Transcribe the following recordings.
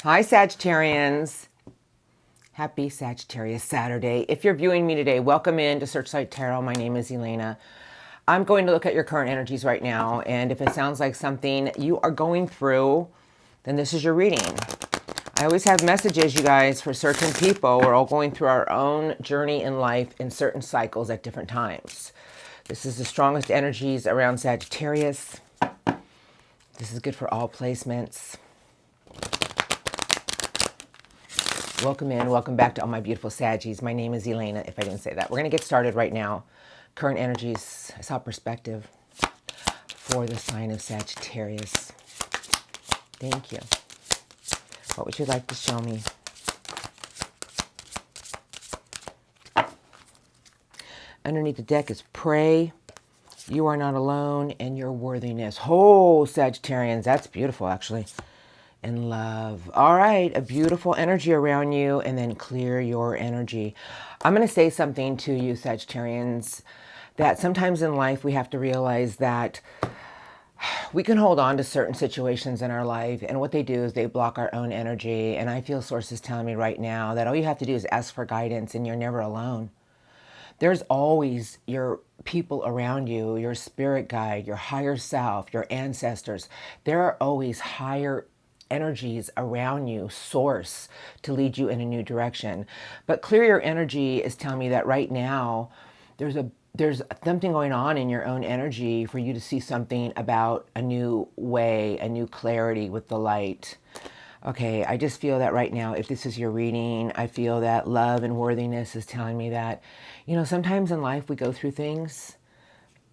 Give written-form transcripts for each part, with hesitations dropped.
Hi, Sagittarians. Happy Sagittarius Saturday. If you're viewing me today, welcome in to Searchlight Tarot. My name is Elena. I'm going to look at your current energies right now, and if it sounds like something you are going through, then this is your reading. I always have messages, you guys, for certain people. We're all going through our own journey in life in certain cycles at different times. This is the strongest energies around Sagittarius. This is good for all placements. Welcome in. Welcome back to all my beautiful Saggies. My name is Elena, if I didn't say that. We're going to get started right now. Current energies. I saw perspective for the sign of Sagittarius. Thank you. What would you like to show me? Underneath the deck is pray. You are not alone, and your worthiness. Oh, Sagittarians, that's beautiful, actually. And love. All right, a beautiful energy around you, and then clear your energy. I'm going to say something to you, Sagittarians, that sometimes in life we have to realize that we can hold on to certain situations in our life, and what they do is they block our own energy. And I feel sources telling me right now that all you have to do is ask for guidance, and you're never alone. There's always your people around you, your spirit guide, your higher self, your ancestors. There are always higher energies around you, source, to lead you in a new direction. But clear your energy is telling me that right now there's something going on in your own energy for you to see something about a new way, a new clarity with the light. Okay, I just feel that right now, if this is your reading, I feel that love and worthiness is telling me that, sometimes in life we go through things,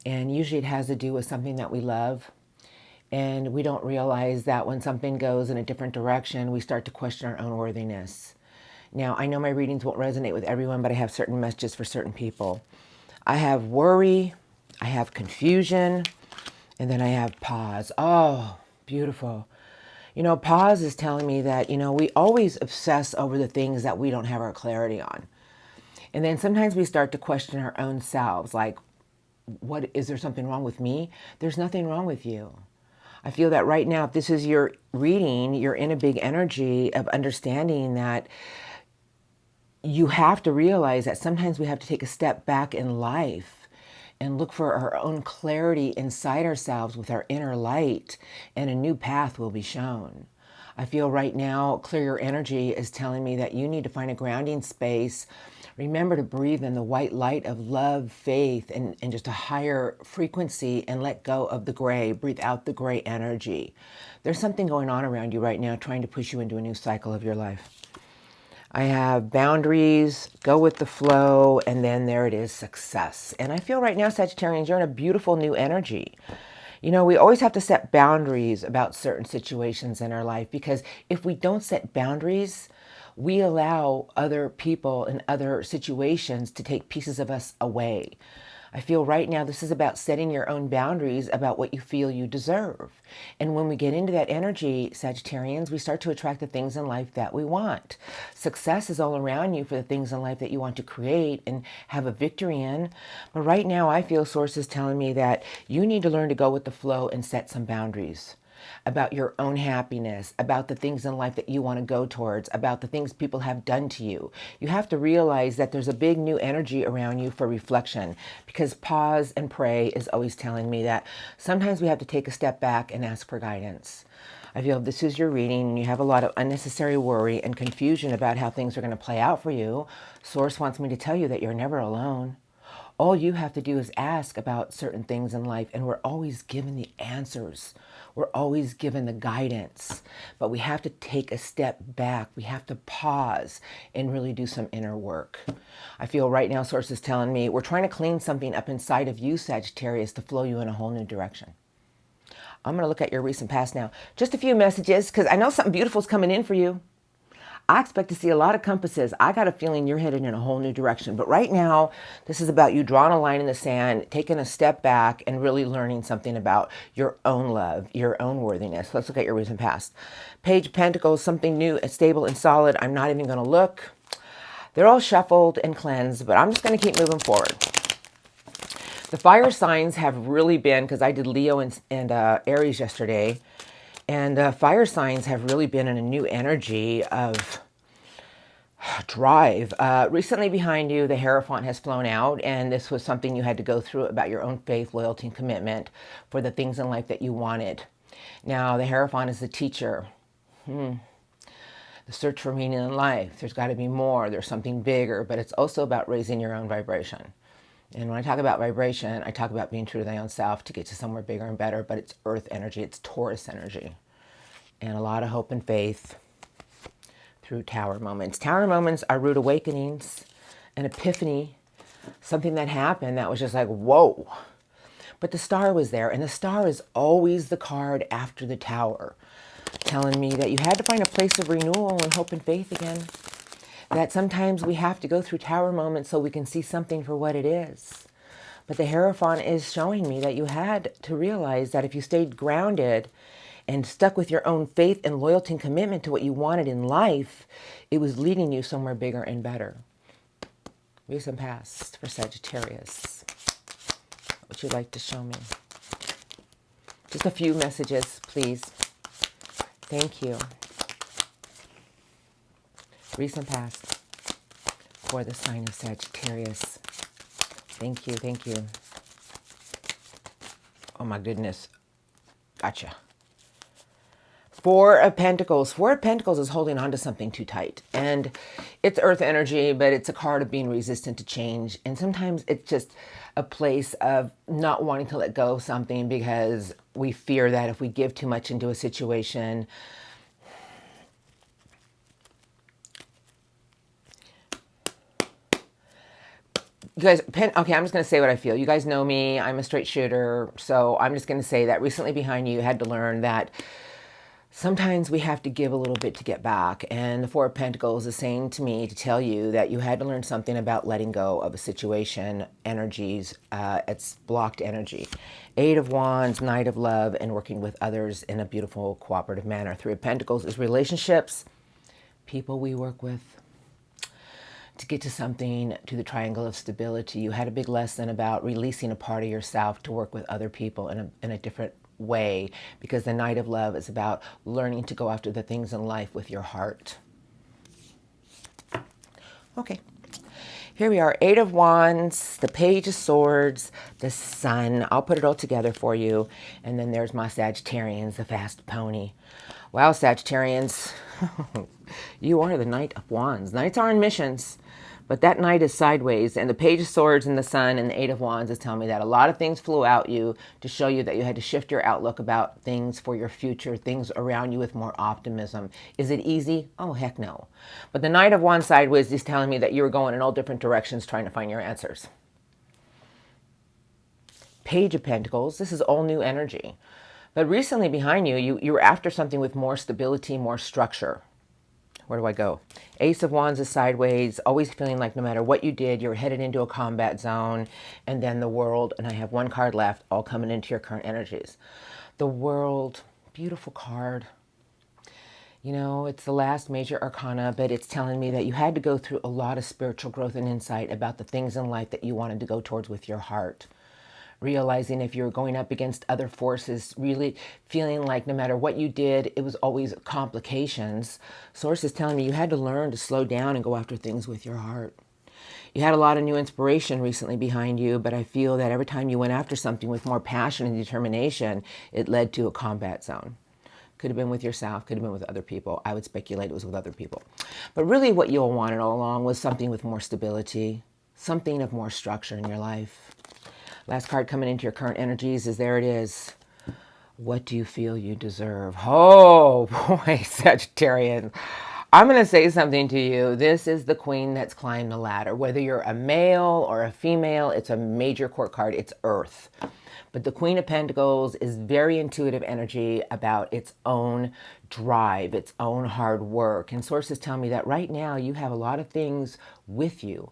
and usually it has to do with something that we love. And we don't realize that when something goes in a different direction, we start to question our own worthiness. Now, I know my readings won't resonate with everyone, but I have certain messages for certain people. I have worry, I have confusion, and then I have pause. Oh, beautiful. Pause is telling me that, we always obsess over the things that we don't have our clarity on. And then sometimes we start to question our own selves, like, is there something wrong with me? There's nothing wrong with you. I feel that right now, if this is your reading, you're in a big energy of understanding that you have to realize that sometimes we have to take a step back in life and look for our own clarity inside ourselves with our inner light, and a new path will be shown. I feel right now, clear your energy is telling me that you need to find a grounding space. Remember to breathe in the white light of love, faith, and just a higher frequency, and let go of the gray. Breathe out the gray energy. There's something going on around you right now trying to push you into a new cycle of your life. I have boundaries, go with the flow, and then there it is, success. And I feel right now, Sagittarians, you're in a beautiful new energy. We always have to set boundaries about certain situations in our life, because if we don't set boundaries, we allow other people and other situations to take pieces of us away. I feel right now this is about setting your own boundaries about what you feel you deserve. And when we get into that energy, Sagittarians, we start to attract the things in life that we want. Success is all around you for the things in life that you want to create and have a victory in. But right now, I feel sources telling me that you need to learn to go with the flow and set some boundaries about your own happiness, about the things in life that you want to go towards, about the things people have done to you. You have to realize that there's a big new energy around you for reflection, because pause and pray is always telling me that sometimes we have to take a step back and ask for guidance. I feel if this is your reading and you have a lot of unnecessary worry and confusion about how things are going to play out for you, Source wants me to tell you that you're never alone. All you have to do is ask about certain things in life, and we're always given the answers. We're always given the guidance, but we have to take a step back. We have to pause and really do some inner work. I feel right now, Source is telling me we're trying to clean something up inside of you, Sagittarius, to flow you in a whole new direction. I'm going to look at your recent past now. Just a few messages, because I know something beautiful is coming in for you. I expect to see a lot of compasses. I got a feeling you're headed in a whole new direction. But right now, this is about you drawing a line in the sand, taking a step back, and really learning something about your own love, your own worthiness. Let's look at your recent past. Page of Pentacles, something new, stable, and solid. I'm not even going to look. They're all shuffled and cleansed, but I'm just going to keep moving forward. The fire signs have really been, because I did Leo and Aries yesterday, And fire signs have really been in a new energy of drive. Recently behind you, the Hierophant has flown out, and this was something you had to go through about your own faith, loyalty, and commitment for the things in life that you wanted. Now, the Hierophant is the teacher. The search for meaning in life. There's got to be more. There's something bigger, but it's also about raising your own vibration. And when I talk about vibration, I talk about being true to thy own self to get to somewhere bigger and better, but it's earth energy, it's Taurus energy. And a lot of hope and faith through tower moments. Tower moments are rude awakenings, an epiphany, something that happened that was just like, whoa. But the star was there, and the star is always the card after the tower, telling me that you had to find a place of renewal and hope and faith again. That sometimes we have to go through tower moments so we can see something for what it is. But the Hierophant is showing me that you had to realize that if you stayed grounded and stuck with your own faith and loyalty and commitment to what you wanted in life, it was leading you somewhere bigger and better. Recent past for Sagittarius. What would you like to show me? Just a few messages, please. Thank you. Recent past for the sign of Sagittarius. Thank you, thank you. Oh my goodness. Gotcha. Four of Pentacles. Four of Pentacles is holding on to something too tight. And it's earth energy, but it's a card of being resistant to change. And sometimes it's just a place of not wanting to let go of something because we fear that if we give too much into a situation, you guys, okay, I'm just going to say what I feel. You guys know me. I'm a straight shooter. So I'm just going to say that recently behind you had to learn that sometimes we have to give a little bit to get back. And the Four of Pentacles is saying to me to tell you that you had to learn something about letting go of a situation, energies. It's blocked energy. Eight of Wands, Knight of Love, and working with others in a beautiful cooperative manner. Three of Pentacles is relationships, people we work with. To get to something, to the triangle of stability, you had a big lesson about releasing a part of yourself to work with other people in a different way, because the Knight of Love is about learning to go after the things in life with your heart. Okay, here we are. Eight of Wands, the Page of Swords, the Sun. I'll put it all together for you. And then there's my Sagittarians, the fast pony. Wow, Sagittarians, you are the Knight of Wands. Knights are on missions, but that Knight is sideways. And the Page of Swords and the Sun and the Eight of Wands is telling me that a lot of things flew out you to show you that you had to shift your outlook about things for your future, things around you with more optimism. Is it easy? Oh, heck no. But the Knight of Wands sideways is telling me that you were going in all different directions trying to find your answers. Page of Pentacles, this is all new energy. But recently behind you, you were after something with more stability, more structure. Where do I go? Ace of Wands is sideways, always feeling like no matter what you did, you're headed into a combat zone. And then the World, and I have one card left, all coming into your current energies. The World, beautiful card. You know, it's the last major arcana, but it's telling me that you had to go through a lot of spiritual growth and insight about the things in life that you wanted to go towards with your heart. Realizing if you're going up against other forces, really feeling like no matter what you did, it was always complications. Source is telling me you had to learn to slow down and go after things with your heart. You had a lot of new inspiration recently behind you, but I feel that every time you went after something with more passion and determination, it led to a combat zone. Could have been with yourself, could have been with other people. I would speculate it was with other people. But really what you all wanted all along was something with more stability, something of more structure in your life. Last card coming into your current energies is there it is. What do you feel you deserve? Oh, boy, Sagittarian. I'm going to say something to you. This is the queen that's climbed the ladder. Whether you're a male or a female, it's a major court card. It's Earth. But the Queen of Pentacles is very intuitive energy about its own drive, its own hard work. And sources tell me that right now you have a lot of things with you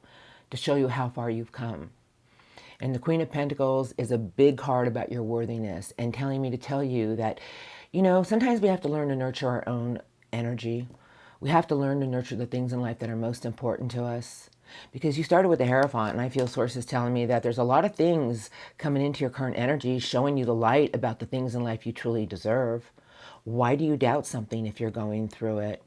to show you how far you've come. And the Queen of Pentacles is a big card about your worthiness and telling me to tell you that, you know, sometimes we have to learn to nurture our own energy. We have to learn to nurture the things in life that are most important to us. Because you started with the Hierophant, and I feel sources telling me that there's a lot of things coming into your current energy showing you the light about the things in life you truly deserve. Why do you doubt something if you're going through it?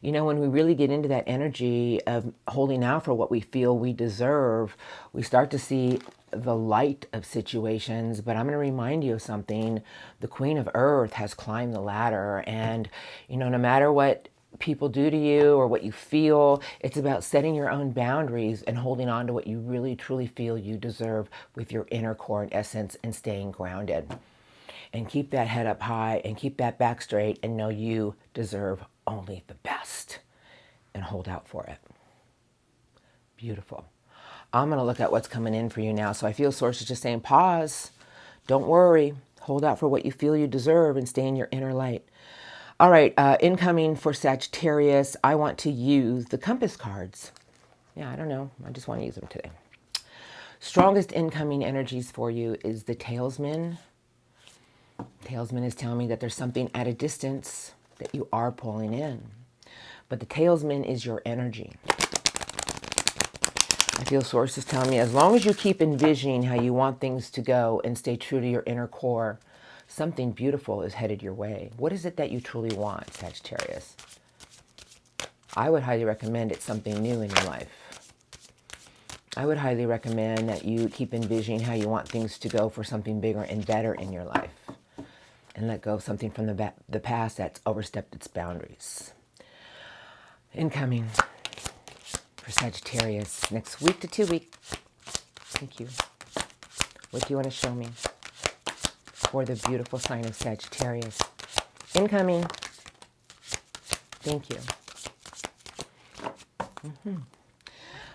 You know, when we really get into that energy of holding out for what we feel we deserve, we start to see the light of situations. But I'm going to remind you of something. The Queen of Earth has climbed the ladder. And, you know, no matter what people do to you or what you feel, it's about setting your own boundaries and holding on to what you really, truly feel you deserve with your inner core and essence and staying grounded. And keep that head up high and keep that back straight and know you deserve only the best and hold out for it. Beautiful. I'm going to look at what's coming in for you now. So I feel Source is just saying pause. Don't worry. Hold out for what you feel you deserve and stay in your inner light. All right, incoming for Sagittarius, I want to use the compass cards. Yeah, I don't know. I just want to use them today. Strongest incoming energies for you is the Talesman. Talesman is telling me that there's something at a distance that you are pulling in. But the Talesman is your energy. I feel Source is telling me as long as you keep envisioning how you want things to go and stay true to your inner core, something beautiful is headed your way. What is it that you truly want, Sagittarius? I would highly recommend it's something new in your life. I would highly recommend that you keep envisioning how you want things to go for something bigger and better in your life. And let go of something from the past that's overstepped its boundaries. Incoming for Sagittarius, next week to 2 weeks. Thank you. What do you want to show me for the beautiful sign of Sagittarius? Incoming. Thank you.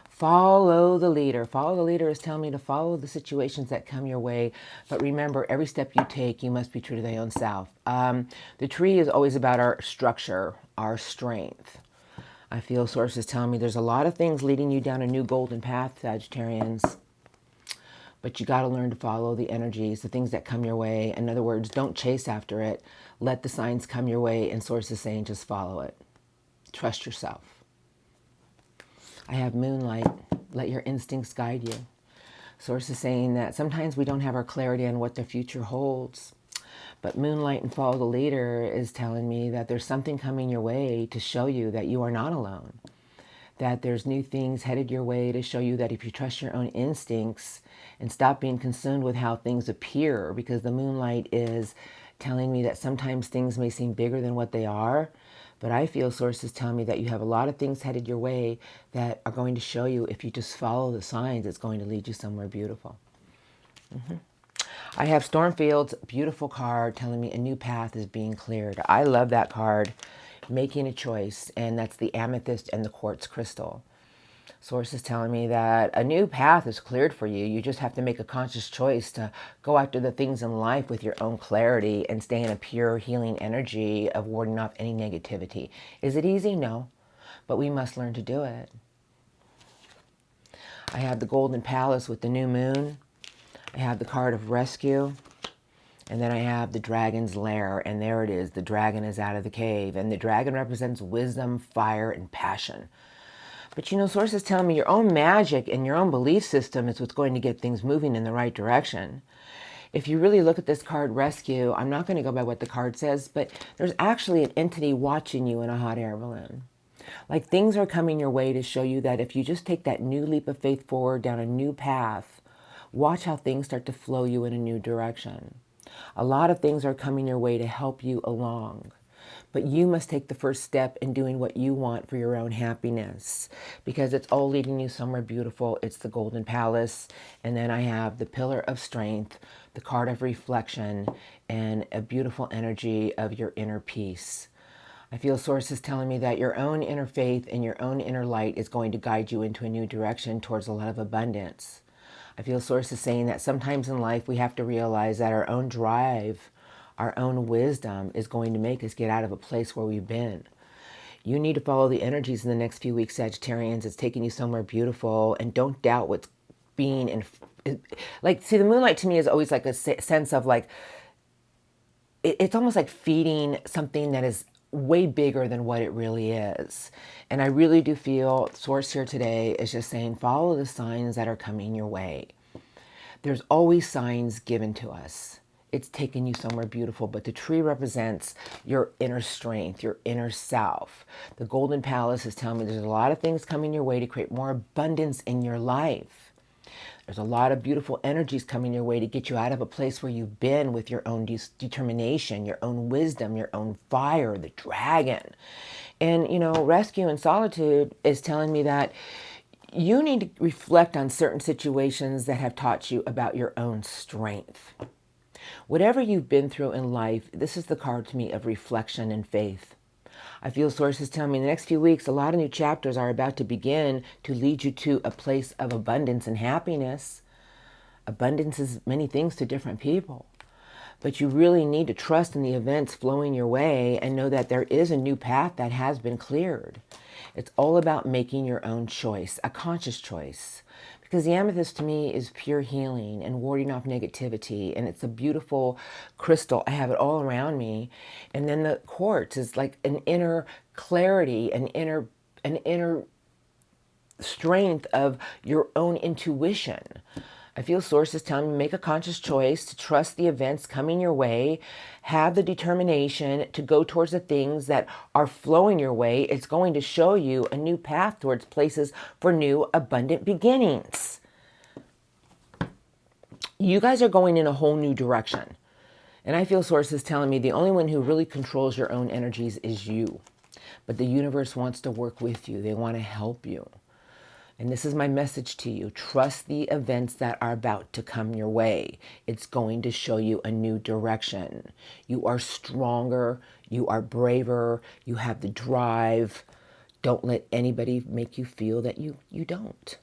Follow the leader. Follow the leader is telling me to follow the situations that come your way. But remember, every step you take, you must be true to thy own self. The tree is always about our structure, our strength. I feel Source is telling me there's a lot of things leading you down a new golden path, Sagittarians. But you got to learn to follow the energies, the things that come your way. In other words, don't chase after it. Let the signs come your way. And Source is saying just follow it. Trust yourself. I have Moonlight. Let your instincts guide you. Source is saying that sometimes we don't have our clarity on what the future holds. But Moonlight and Follow the Leader is telling me that there's something coming your way to show you that you are not alone. That there's new things headed your way to show you that if you trust your own instincts and stop being consumed with how things appear, because the Moonlight is telling me that sometimes things may seem bigger than what they are. But I feel Source is telling me that you have a lot of things headed your way that are going to show you if you just follow the signs, it's going to lead you somewhere beautiful. I have Stormfield's beautiful card telling me a new path is being cleared. I love that card, making a choice, and that's the amethyst and the quartz crystal. Source is telling me that a new path is cleared for you. You just have to make a conscious choice to go after the things in life with your own clarity and stay in a pure healing energy of warding off any negativity. Is it easy? No, but we must learn to do it. I have the Golden Palace with the new moon. I have the card of rescue. And then I have the dragon's lair, and there it is. The dragon is out of the cave, and the dragon represents wisdom, fire, and passion. But you know, Source is telling me your own magic and your own belief system is what's going to get things moving in the right direction. If you really look at this card, Rescue, I'm not going to go by what the card says, but there's actually an entity watching you in a hot air balloon. Like things are coming your way to show you that if you just take that new leap of faith forward down a new path, watch how things start to flow you in a new direction. A lot of things are coming your way to help you along. But you must take the first step in doing what you want for your own happiness, because it's all leading you somewhere beautiful. It's the Golden Palace. And then I have the Pillar of Strength, the card of reflection, and a beautiful energy of your inner peace. I feel Source is telling me that your own inner faith and your own inner light is going to guide you into a new direction towards a lot of abundance. I feel Source is saying that sometimes in life we have to realize that our own drive, our own wisdom is going to make us get out of a place where we've been. You need to follow the energies in the next few weeks, Sagittarians. It's taking you somewhere beautiful, and don't doubt what's being in. Like, see, the moonlight to me is always like a sense of like, it's almost like feeding something that is way bigger than what it really is. And I really do feel Source here today is just saying, follow the signs that are coming your way. There's always signs given to us. it's taken you somewhere beautiful. But the tree represents your inner strength, your inner self. The Golden Palace is telling me there's a lot of things coming your way to create more abundance in your life. There's a lot of beautiful energies coming your way to get you out of a place where you've been with your own determination, your own wisdom, your own fire, the dragon. And, you know, Rescue and Solitude is telling me that you need to reflect on certain situations that have taught you about your own strength. Whatever you've been through in life, this is the card to me of reflection and faith. I feel sources tell me in the next few weeks, a lot of new chapters are about to begin to lead you to a place of abundance and happiness. Abundance is many things to different people. But you really need to trust in the events flowing your way and know that there is a new path that has been cleared. It's all about making your own choice, a conscious choice. Because the amethyst to me is pure healing and warding off negativity. And it's a beautiful crystal. I have it all around me. And then the quartz is like an inner clarity, an inner strength of your own intuition. I feel sources telling me make a conscious choice to trust the events coming your way, have the determination to go towards the things that are flowing your way. It's going to show you a new path towards places for new abundant beginnings. You guys are going in a whole new direction. And I feel sources telling me the only one who really controls your own energies is you. But the universe wants to work with you. They want to help you. And this is my message to you. Trust the events that are about to come your way. It's going to show you a new direction. You are stronger. You are braver. You have the drive. Don't let anybody make you feel that you don't.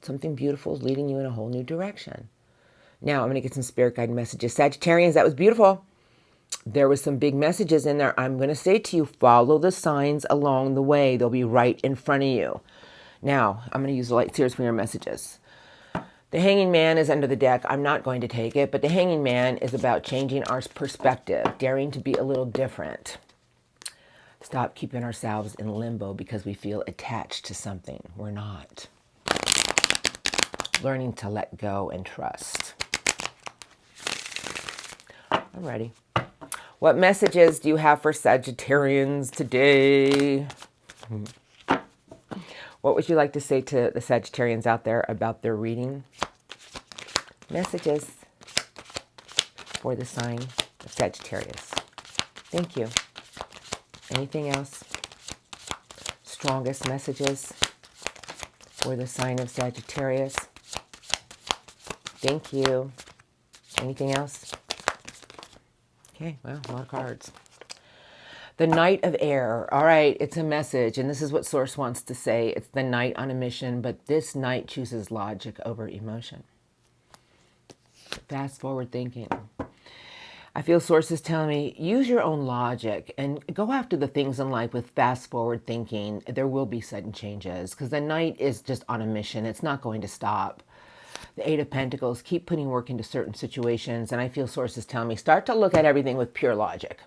Something beautiful is leading you in a whole new direction. Now, I'm going to get some spirit guide messages. Sagittarians, that was beautiful. There was some big messages in there. I'm going to say to you, follow the signs along the way. They'll be right in front of you. Now, I'm going to use the light seers for your messages. The Hanging Man is under the deck. I'm not going to take it, but the Hanging Man is about changing our perspective, daring to be a little different. Stop keeping ourselves in limbo because we feel attached to something. We're not. Learning to let go and trust. Alrighty. What messages do you have for Sagittarians today? What would you like to say to the Sagittarians out there about their reading? Messages for the sign of Sagittarius. Thank you. Anything else? Strongest messages for the sign of Sagittarius. Thank you. Anything else? Okay, well, a lot of cards. The Knight of Air. All right, it's a message, and this is what Source wants to say. It's the knight on a mission, but this knight chooses logic over emotion. Fast forward thinking. I feel Source is telling me, use your own logic and go after the things in life with fast forward thinking. There will be sudden changes because the knight is just on a mission. It's not going to stop. The Eight of Pentacles, keep putting work into certain situations, and I feel Source is telling me, start to look at everything with pure logic.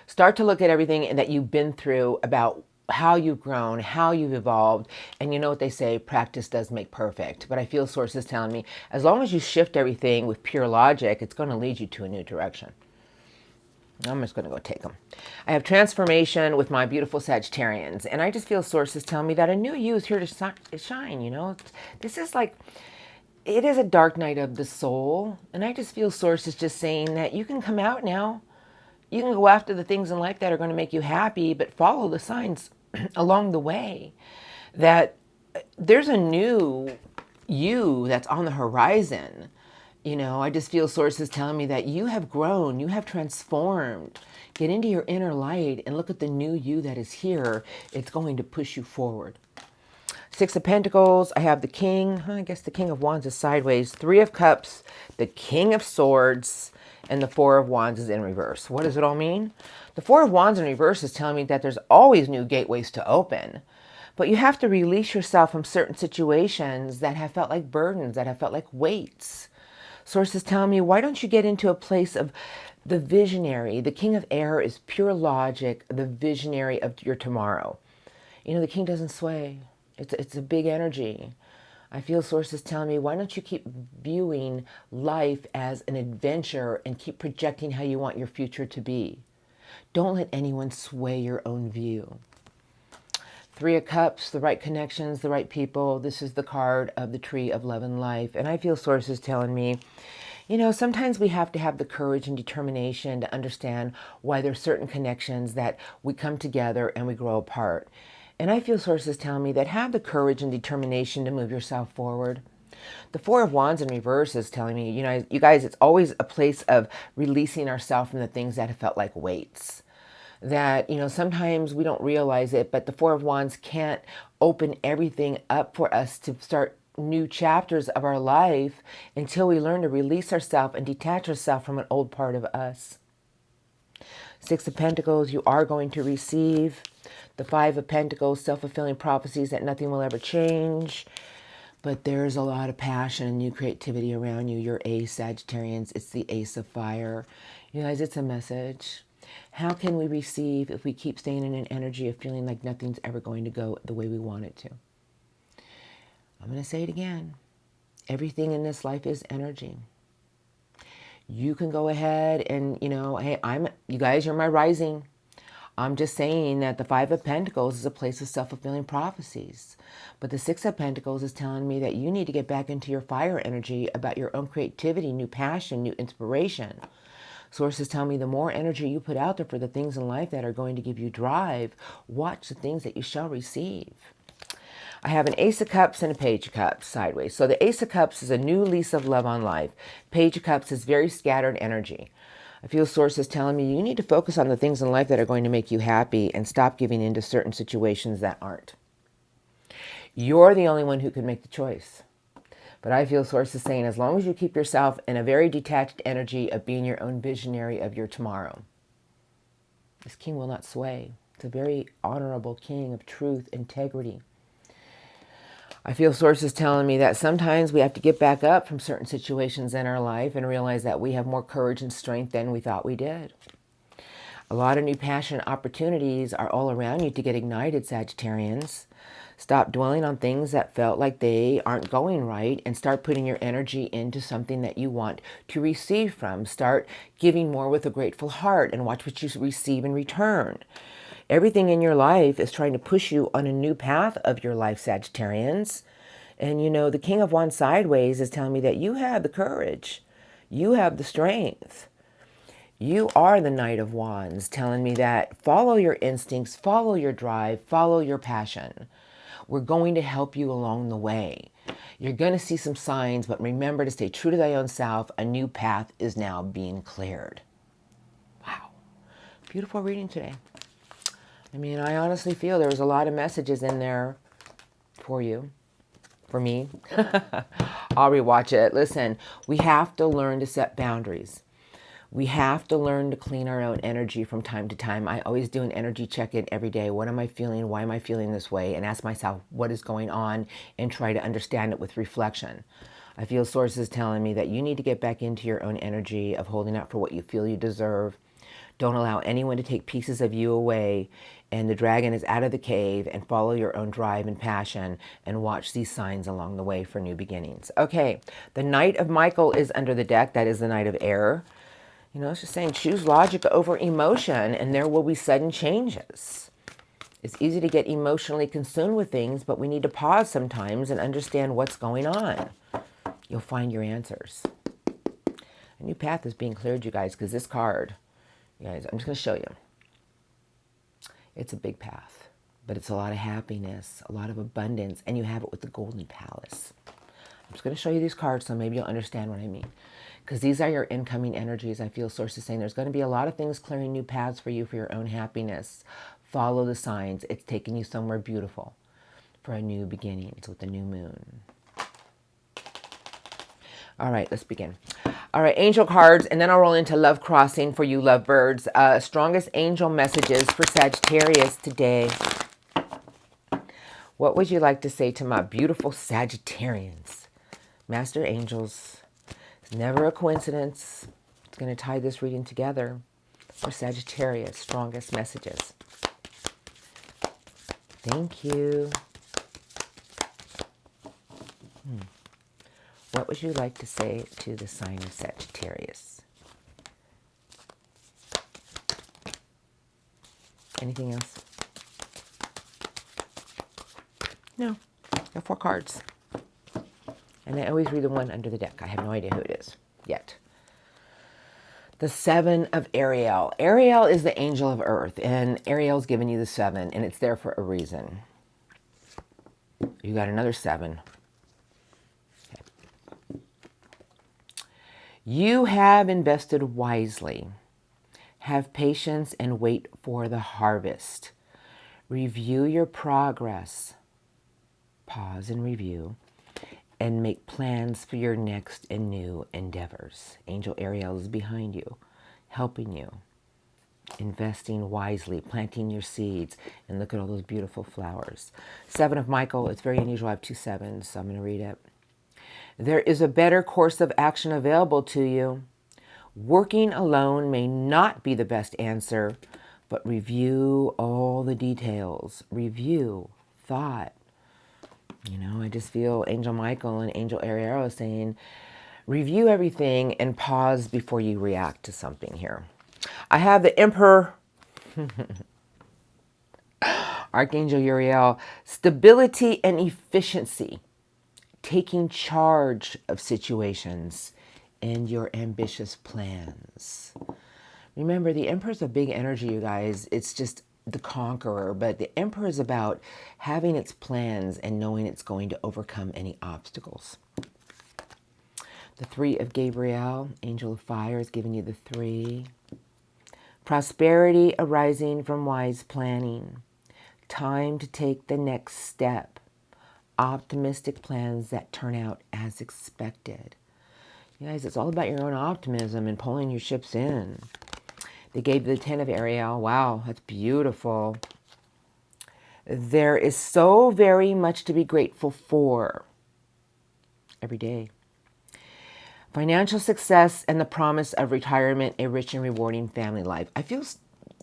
Start to look at everything that you've been through about how you've grown, how you've evolved. And you know what they say, practice does make perfect. But I feel Source is telling me, as long as you shift everything with pure logic, it's going to lead you to a new direction. I'm just going to go take them. I have transformation with my beautiful Sagittarians. And I just feel Source is telling me that a new you is here to shine, you know. This is like, it is a dark night of the soul. And I just feel Source is just saying that you can come out now. You can go after the things in life that are going to make you happy, but follow the signs along the way. That there's a new you that's on the horizon. You know, I just feel Source is telling me that you have grown, you have transformed. Get into your inner light and look at the new you that is here. It's going to push you forward. Six of Pentacles, I have the King. I guess the King of Wands is sideways. Three of Cups, the King of Swords, and the Four of Wands is in reverse. What does it all mean? The Four of Wands in reverse is telling me that there's always new gateways to open. But you have to release yourself from certain situations that have felt like burdens, that have felt like weights. Source is telling me, why don't you get into a place of the visionary? The King of Air is pure logic, the visionary of your tomorrow. You know, the King doesn't sway. It's a big energy. I feel sources telling me, why don't you keep viewing life as an adventure and keep projecting how you want your future to be? Don't let anyone sway your own view. Three of Cups, the right connections, the right people. This is the card of the Tree of Love and Life. And I feel sources telling me, you know, sometimes we have to have the courage and determination to understand why there's certain connections that we come together and we grow apart. And I feel sources telling me that have the courage and determination to move yourself forward. The Four of Wands in reverse is telling me, you know, you guys, it's always a place of releasing ourselves from the things that have felt like weights. That, you know, sometimes we don't realize it, but the Four of Wands can't open everything up for us to start new chapters of our life until we learn to release ourselves and detach ourselves from an old part of us. Six of Pentacles, you are going to receive. The Five of Pentacles, self-fulfilling prophecies that nothing will ever change. But there's a lot of passion and new creativity around you. You're Ace, Sagittarians. It's the Ace of Fire. You guys, it's a message. How can we receive if we keep staying in an energy of feeling like nothing's ever going to go the way we want it to? I'm going to say it again. Everything in this life is energy. You can go ahead and, you know, hey, you guys, you're my rising. I'm just saying that the Five of Pentacles is a place of self-fulfilling prophecies. But the Six of Pentacles is telling me that you need to get back into your fire energy about your own creativity, new passion, new inspiration. Sources tell me the more energy you put out there for the things in life that are going to give you drive, watch the things that you shall receive. I have an Ace of Cups and a Page of Cups sideways. So the Ace of Cups is a new lease of love on life. Page of Cups is very scattered energy. I feel sources telling me you need to focus on the things in life that are going to make you happy and stop giving in to certain situations that aren't. You're the only one who can make the choice. But I feel sources saying as long as you keep yourself in a very detached energy of being your own visionary of your tomorrow, this king will not sway. It's a very honorable king of truth, integrity. I feel sources telling me that sometimes we have to get back up from certain situations in our life and realize that we have more courage and strength than we thought we did. A lot of new passion opportunities are all around you to get ignited, Sagittarians. Stop dwelling on things that felt like they aren't going right and start putting your energy into something that you want to receive from. Start giving more with a grateful heart and watch what you receive in return. Everything in your life is trying to push you on a new path of your life, Sagittarians. And you know, the King of Wands sideways is telling me that you have the courage. You have the strength. You are the Knight of Wands, telling me that follow your instincts, follow your drive, follow your passion. We're going to help you along the way. You're going to see some signs, but remember to stay true to thy own self. A new path is now being cleared. Wow. Beautiful reading today. I mean, I honestly feel there was a lot of messages in there for you, for me. I'll rewatch it. Listen, we have to learn to set boundaries. We have to learn to clean our own energy from time to time. I always do an energy check-in every day. What am I feeling? Why am I feeling this way? And ask myself, what is going on? And try to understand it with reflection. I feel sources telling me that you need to get back into your own energy of holding out for what you feel you deserve. Don't allow anyone to take pieces of you away. And the dragon is out of the cave, and follow your own drive and passion and watch these signs along the way for new beginnings. Okay, the Knight of Michael is under the deck. That is the Knight of Air. You know, it's just saying choose logic over emotion and there will be sudden changes. It's easy to get emotionally consumed with things, but we need to pause sometimes and understand what's going on. You'll find your answers. A new path is being cleared, you guys, because this card, you guys, I'm just going to show you. It's a big path, but it's a lot of happiness, a lot of abundance, and you have it with the Golden Palace. I'm just going to show you these cards so maybe you'll understand what I mean. Because these are your incoming energies. I feel sources saying there's going to be a lot of things clearing new paths for you for your own happiness. Follow the signs. It's taking you somewhere beautiful for a new beginning. It's with the new moon. All right, let's begin. All right, angel cards, and then I'll roll into love crossing for you lovebirds. Strongest angel messages for Sagittarius today. What would you like to say to my beautiful Sagittarians? Master angels. Never a coincidence. It's going to tie this reading together for Sagittarius, strongest messages. Thank you. What would you like to say to the sign of Sagittarius? Anything else? No. No 4 cards. And I always read the one under the deck. I have no idea who it is yet. The 7 of Ariel. Ariel is the angel of earth, and Ariel's given you the 7, and it's there for a reason. You got another 7. Okay. You have invested wisely. Have patience and wait for the harvest. Review your progress. Pause and review. And make plans for your next and new endeavors. Angel Ariel is behind you, helping you, investing wisely, planting your seeds, and look at all those beautiful flowers. 7 of Michael, it's very unusual. I have 2 7s, so I'm going to read it. There is a better course of action available to you. Working alone may not be the best answer, but review all the details. Review, thought. You know, I just feel Angel Michael and Angel Ariel saying, review everything and pause before you react to something here. I have the Emperor, Archangel Uriel, stability and efficiency, taking charge of situations and your ambitious plans. Remember, the Emperor is a big energy, you guys. It's just the conqueror, but the Emperor is about having its plans and knowing it's going to overcome any obstacles. The 3 of Gabriel, Angel of Fire, is giving you the 3. Prosperity arising from wise planning. Time to take the next step. Optimistic plans that turn out as expected. You guys, it's all about your own optimism and pulling your ships in. They gave you the 10 of Ariel. Wow, that's beautiful. There is so very much to be grateful for every day. Financial success and the promise of retirement, a rich and rewarding family life. I feel,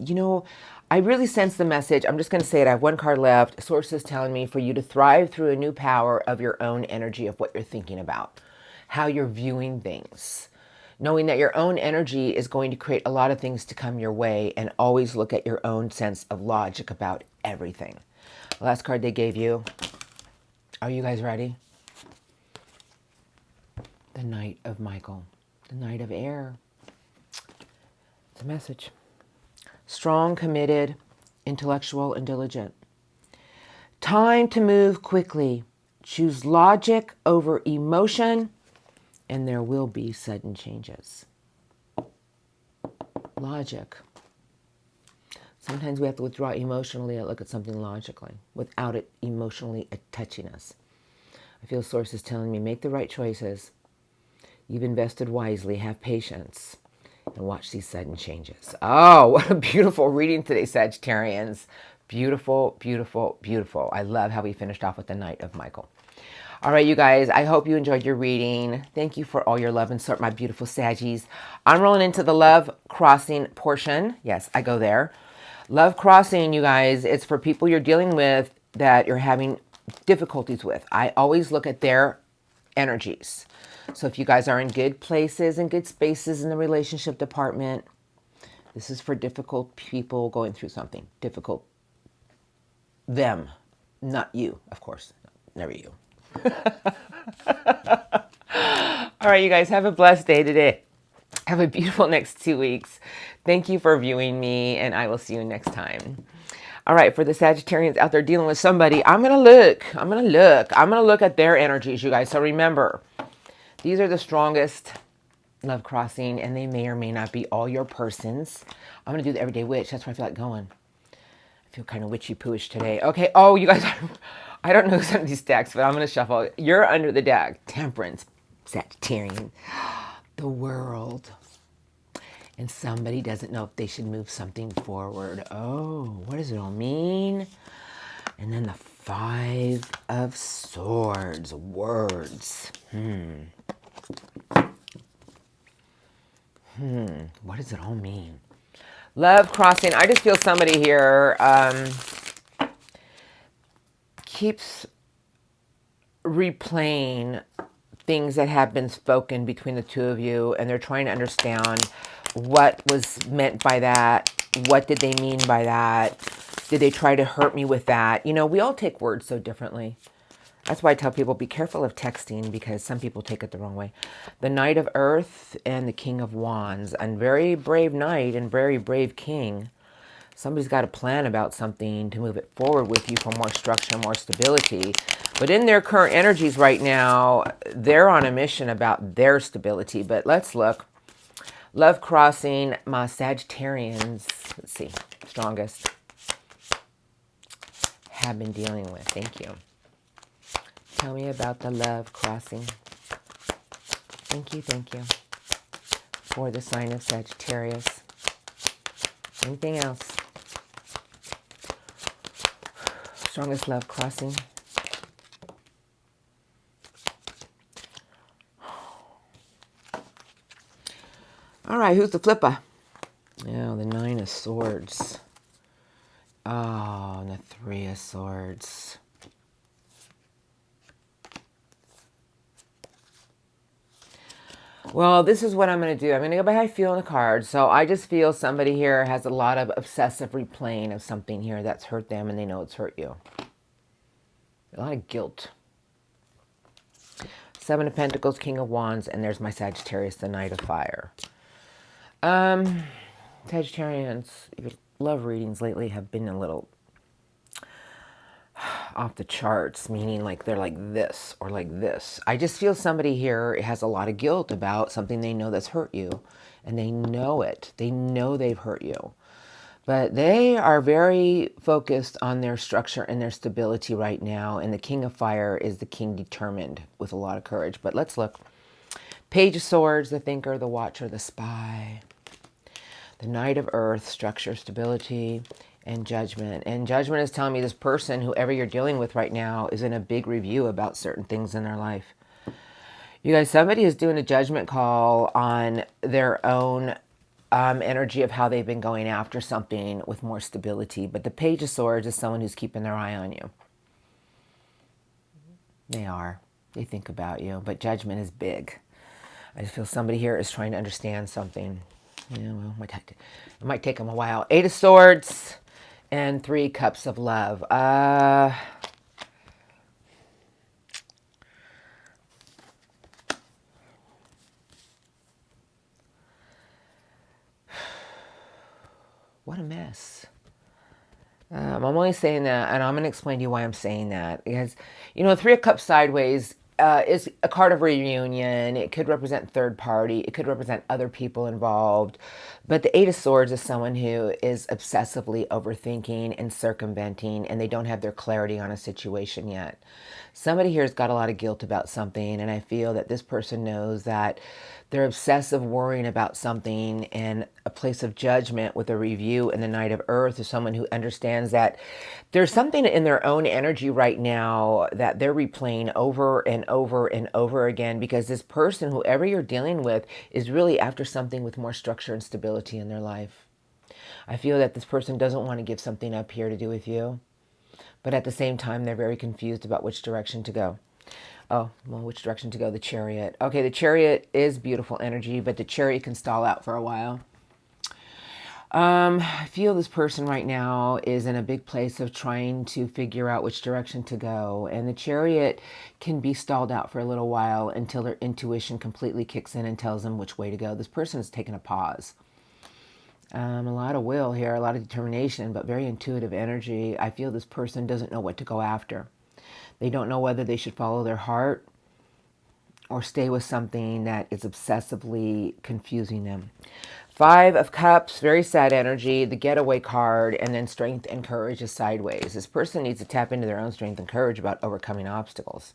you know, I really sense the message. I'm just going to say it. I have 1 card left. Sources telling me for you to thrive through a new power of your own energy of what you're thinking about, how you're viewing things. Knowing that your own energy is going to create a lot of things to come your way, and always look at your own sense of logic about everything. The last card they gave you. Are you guys ready? The Knight of Michael. The Knight of Air. It's a message. Strong, committed, intellectual, and diligent. Time to move quickly. Choose logic over emotion, and there will be sudden changes. Logic. Sometimes we have to withdraw emotionally and look at something logically without it emotionally touching us. I feel sources telling me, make the right choices. You've invested wisely. Have patience. And watch these sudden changes. Oh, what a beautiful reading today, Sagittarians. Beautiful, beautiful, beautiful. I love how we finished off with the Knight of Michael. All right, you guys, I hope you enjoyed your reading. Thank you for all your love and support, my beautiful Saggies. I'm rolling into the love crossing portion. Yes, I go there. Love crossing, you guys, it's for people you're dealing with that you're having difficulties with. I always look at their energies. So if you guys are in good places and good spaces in the relationship department, this is for difficult people going through something. Difficult. Them, not you, of course. Never you. All right, you guys, have a blessed day today. Have a beautiful next 2 weeks. Thank you for viewing me, and I will see you next time. All right, for the Sagittarians out there dealing with somebody, I'm going to look at their energies, you guys. So remember, these are the strongest love crossing, and they may or may not be all your persons. I'm going to do the Everyday Witch. That's where I feel like going. I feel kind of witchy-pooish today. Okay, oh, you guys, I don't know some of these decks, but I'm going to shuffle. You're under the deck. Temperance, Sagittarian, the World. And somebody doesn't know if they should move something forward. Oh, what does it all mean? And then the 5 of Swords, words. What does it all mean? Love crossing. I just feel somebody here keeps replaying things that have been spoken between the two of you, and they're trying to understand what was meant by that. What did they mean by that? Did they try to hurt me with that? You know, we all take words so differently. That's why I tell people, be careful of texting, because some people take it the wrong way. The Knight of Earth and the King of Wands. A very brave knight and very brave king. Somebody's got a plan about something to move it forward with you for more structure, more stability. But in their current energies right now, they're on a mission about their stability. But let's look. Love crossing, my Sagittarians. Let's see. Strongest. Have been dealing with. Thank you. Tell me about the love crossing. Thank you, thank you. For the sign of Sagittarius. Anything else? Strongest love crossing. All right, who's the flipper? Oh, the Nine of Swords. Oh, and the Three of Swords. Well, this is what I'm going to do. I'm going to go by how I feel in the cards. So I just feel somebody here has a lot of obsessive replaying of something here that's hurt them, and they know it's hurt you. A lot of guilt. Seven of Pentacles, King of Wands, and there's my Sagittarius, the Knight of Fire. Sagittarians, your love readings lately have been a little off the charts, meaning like they're like this or like this. I just feel somebody here has a lot of guilt about something they know that's hurt you, and they know it. They know they've hurt you. But they are very focused on their structure and their stability right now, and the King of Fire is the king determined with a lot of courage. But let's look. Page of Swords, the thinker, the watcher, the spy. The Knight of Earth, structure, stability, and judgment. And judgment is telling me this person, whoever you're dealing with right now, is in a big review about certain things in their life. You guys, somebody is doing a judgment call on their own energy of how they've been going after something with more stability. But the Page of Swords is someone who's keeping their eye on you. They are. They think about you. But judgment is big. I just feel somebody here is trying to understand something. Yeah, well, it might take them a while. Eight of Swords and Three Cups of Love. What a mess. I'm only saying that, and I'm going to explain to you why I'm saying that. Because, you know, Three of Cups sideways is a card of reunion. It could represent third party. It could represent other people involved. But the Eight of Swords is someone who is obsessively overthinking and circumventing, and they don't have their clarity on a situation yet. Somebody here has got a lot of guilt about something, and I feel that this person knows that they're obsessive worrying about something, and a place of judgment with a review in the Knight of Earth is someone who understands that there's something in their own energy right now that they're replaying over and over and over again, because this person, whoever you're dealing with, is really after something with more structure and stability in their life. I feel that this person doesn't want to give something up here to do with you, but at the same time, they're very confused about which direction to go. Oh, well, which direction to go? The Chariot. Okay, the Chariot is beautiful energy, but the Chariot can stall out for a while. I feel this person right now is in a big place of trying to figure out which direction to go. And the Chariot can be stalled out for a little while until their intuition completely kicks in and tells them which way to go. This person is taking a pause. A lot of will here, a lot of determination, but very intuitive energy. I feel this person doesn't know what to go after. They don't know whether they should follow their heart or stay with something that is obsessively confusing them. Five of Cups, very sad energy, the getaway card, and then strength and courage is sideways. This person needs to tap into their own strength and courage about overcoming obstacles.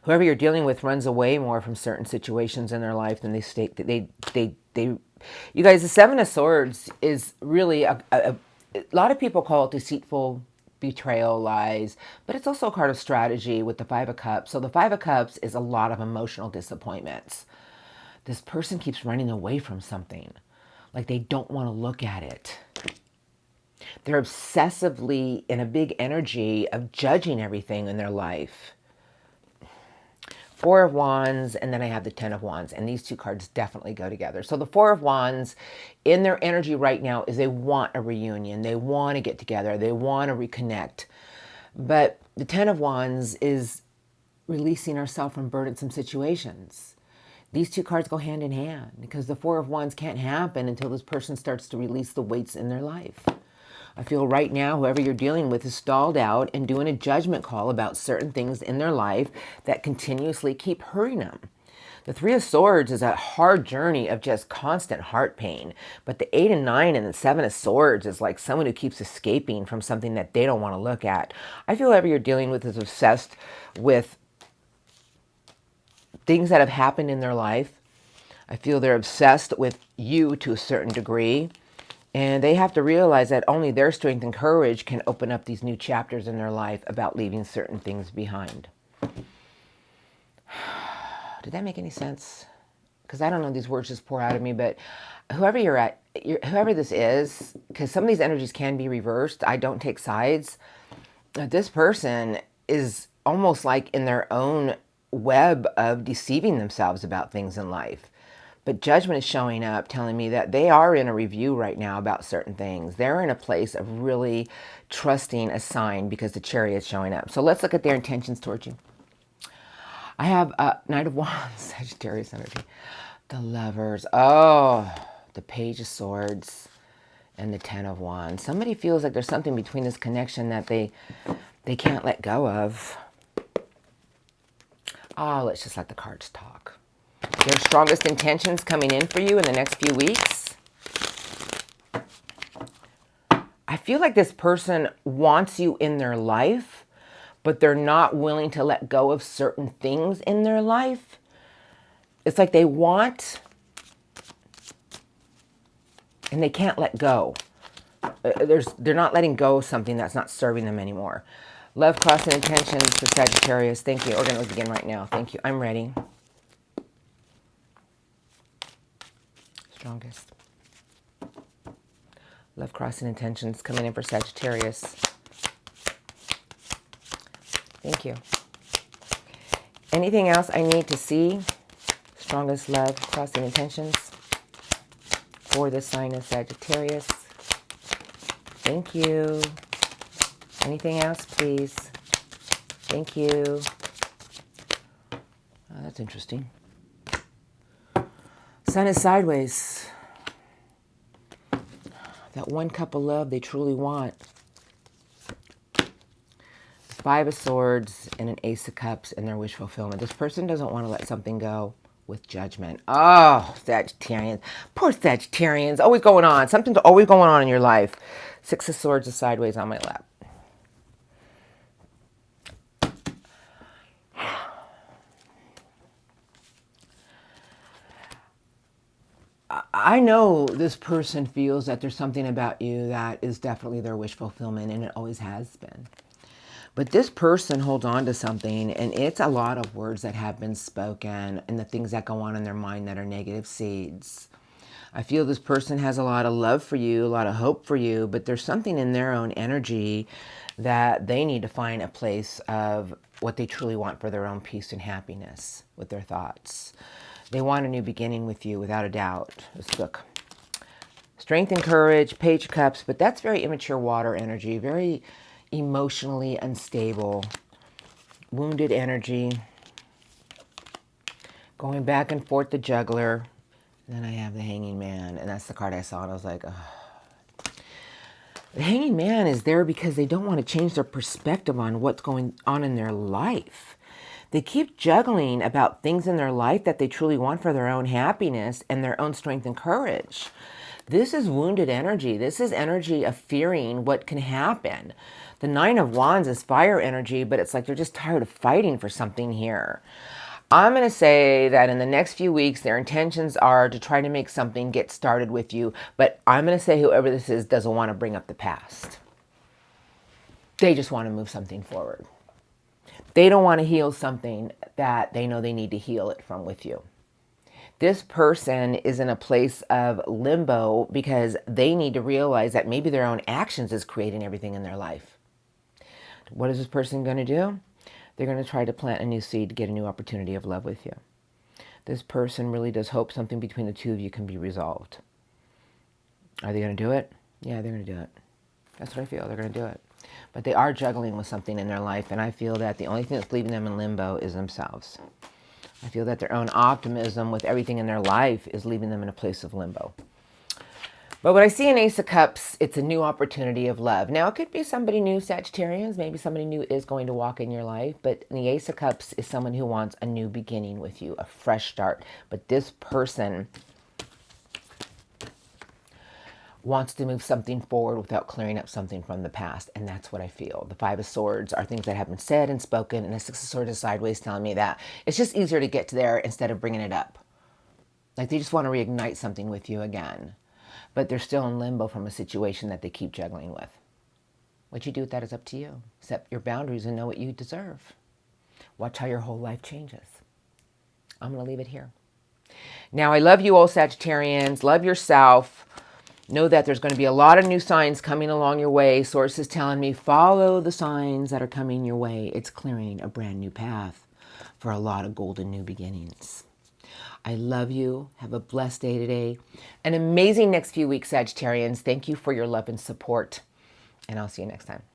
Whoever you're dealing with runs away more from certain situations in their life than they stay. You guys, the Seven of Swords is really a lot of people call it deceitful, betrayal, lies, but it's also a card of strategy with the Five of Cups. So the Five of Cups is a lot of emotional disappointments. This person keeps running away from something, like they don't want to look at it. They're obsessively in a big energy of judging everything in their life. Four of Wands, and then I have the Ten of Wands, and these two cards definitely go together. So the Four of Wands, in their energy right now, is they want a reunion. They want to get together. They want to reconnect. But the Ten of Wands is releasing ourselves from burdensome situations. These two cards go hand in hand because the Four of Wands can't happen until this person starts to release the weights in their life. I feel right now, whoever you're dealing with is stalled out and doing a judgment call about certain things in their life that continuously keep hurting them. The Three of Swords is a hard journey of just constant heart pain. But the 8 and 9 and the 7 of Swords is like someone who keeps escaping from something that they don't want to look at. I feel whoever you're dealing with is obsessed with things that have happened in their life. I feel they're obsessed with you to a certain degree. And they have to realize that only their strength and courage can open up these new chapters in their life about leaving certain things behind. Did that make any sense? Because I don't know, these words just pour out of me, but whoever you're at, whoever this is, because some of these energies can be reversed. I don't take sides. This person is almost like in their own web of deceiving themselves about things in life. But judgment is showing up, telling me that they are in a review right now about certain things. They're in a place of really trusting a sign because the Chariot is showing up. So let's look at their intentions towards you. I have Knight of Wands, Sagittarius energy. The Lovers. Oh, the Page of Swords and the Ten of Wands. Somebody feels like there's something between this connection that they can't let go of. Oh, let's just let the cards talk. Their strongest intentions coming in for you in the next few weeks. I feel like this person wants you in their life, but they're not willing to let go of certain things in their life. It's like they want, and they can't let go. They're not letting go of something that's not serving them anymore. Love, cross, and intentions for Sagittarius. Thank you. We're going to begin right now. Thank you. I'm ready. Strongest. Love, cross, and intentions coming in for Sagittarius. Thank you. Anything else I need to see? Strongest love, cross, and intentions for the sign of Sagittarius. Thank you. Anything else, please? Thank you. Oh, that's interesting. Sun is sideways. That one cup of love they truly want. Five of Swords and an Ace of Cups in their wish fulfillment. This person doesn't want to let something go with judgment. Oh, Sagittarians. Poor Sagittarians. Always going on. Something's always going on in your life. Six of Swords is sideways on my lap. I know this person feels that there's something about you that is definitely their wish fulfillment, and it always has been. But this person holds on to something, and it's a lot of words that have been spoken and the things that go on in their mind that are negative seeds. I feel this person has a lot of love for you, a lot of hope for you, but there's something in their own energy that they need to find a place of what they truly want for their own peace and happiness with their thoughts. They want a new beginning with you, without a doubt. Let's look. Strength and courage, Page of Cups, but that's very immature water energy, very emotionally unstable, wounded energy, going back and forth, the Juggler. And then I have the Hanging Man, and that's the card I saw, and I was like, oh. The Hanging Man is there because they don't want to change their perspective on what's going on in their life. They keep juggling about things in their life that they truly want for their own happiness and their own strength and courage. This is wounded energy. This is energy of fearing what can happen. The Nine of Wands is fire energy, but it's like they're just tired of fighting for something here. I'm going to say that in the next few weeks, their intentions are to try to make something get started with you. But I'm going to say whoever this is doesn't want to bring up the past. They just want to move something forward. They don't want to heal something that they know they need to heal it from with you. This person is in a place of limbo because they need to realize that maybe their own actions is creating everything in their life. What is this person going to do? They're going to try to plant a new seed to get a new opportunity of love with you. This person really does hope something between the two of you can be resolved. Are they going to do it? Yeah, they're going to do it. That's what I feel. They're going to do it. But they are juggling with something in their life, and I feel that the only thing that's leaving them in limbo is themselves. I feel that their own optimism with everything in their life is leaving them in a place of limbo. But what I see in Ace of Cups, it's a new opportunity of love. Now, it could be somebody new, Sagittarians. Maybe somebody new is going to walk in your life. But the Ace of Cups is someone who wants a new beginning with you, a fresh start. But this person wants to move something forward without clearing up something from the past. And that's what I feel. The Five of Swords are things that have been said and spoken. And the Six of Swords is sideways telling me that it's just easier to get to there instead of bringing it up. Like they just want to reignite something with you again. But they're still in limbo from a situation that they keep juggling with. What you do with that is up to you. Set your boundaries and know what you deserve. Watch how your whole life changes. I'm going to leave it here. Now, I love you all, Sagittarians. Love yourself. Know that there's going to be a lot of new signs coming along your way. Sources telling me follow the signs that are coming your way. It's clearing a brand new path for a lot of golden new beginnings. I love you. Have a blessed day today. An amazing next few weeks, Sagittarians. Thank you for your love and support. And I'll see you next time.